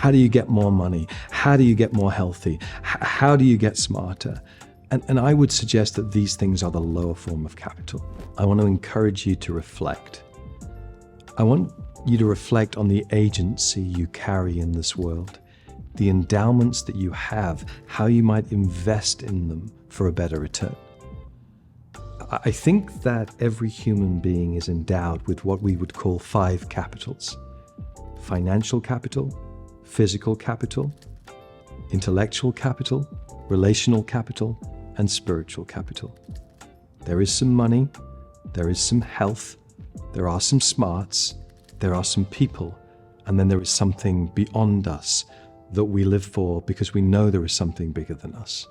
How do you get more money? How do you get more healthy? How do you get smarter? And I would suggest that these things are the lower form of capital. I want to encourage you to reflect. I want you to reflect on the agency you carry in this world, the endowments that you have, how you might invest in them for a better return. I think that every human being is endowed with what we would call 5 capitals: financial capital, physical capital, intellectual capital, relational capital, and spiritual capital. There is some money, there is some health, there are some smarts, there are some people, and then there is something beyond us that we live for because we know there is something bigger than us.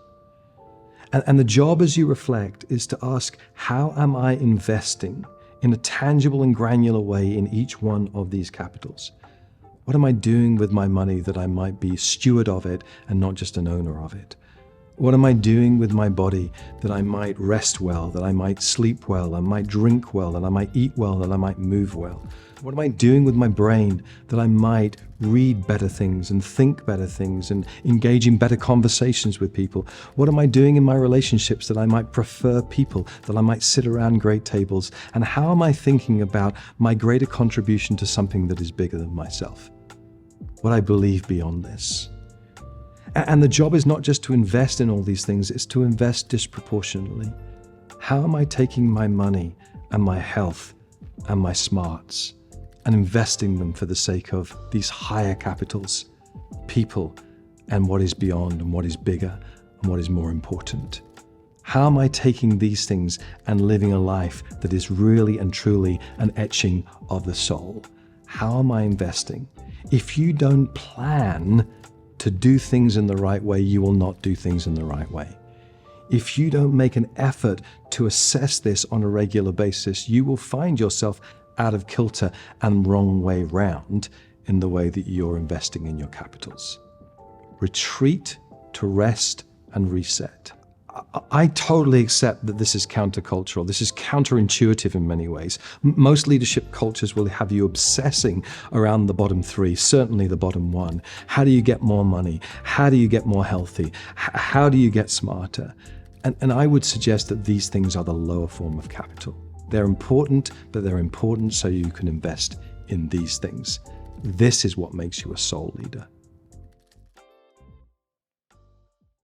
And the job as you reflect is to ask, how am I investing in a tangible and granular way in each one of these capitals? What am I doing with my money that I might be a steward of it and not just an owner of it? What am I doing with my body that I might rest well, that I might sleep well, I might drink well, that I might eat well, that I might move well? What am I doing with my brain that I might read better things and think better things and engage in better conversations with people? What am I doing in my relationships that I might prefer people, that I might sit around great tables? And how am I thinking about my greater contribution to something that is bigger than myself? What I believe beyond this. And the job is not just to invest in all these things, it's to invest disproportionately. How am I taking my money and my health and my smarts and investing them for the sake of these higher capitals, people, and what is beyond and what is bigger and what is more important? How am I taking these things and living a life that is really and truly an etching of the soul? How am I investing? If you don't plan to do things in the right way, you will not do things in the right way. If you don't make an effort to assess this on a regular basis, you will find yourself out of kilter and wrong way round in the way that you're investing in your capitals. Retreat to rest and reset. I totally accept that this is countercultural. This is counterintuitive in many ways. Most leadership cultures will have you obsessing around the bottom 3, certainly the bottom 1. How do you get more money? How do you get more healthy? How do you get smarter? And I would suggest that these things are the lower form of capital. They're important, but they're important so you can invest in these things. This is what makes you a soul leader.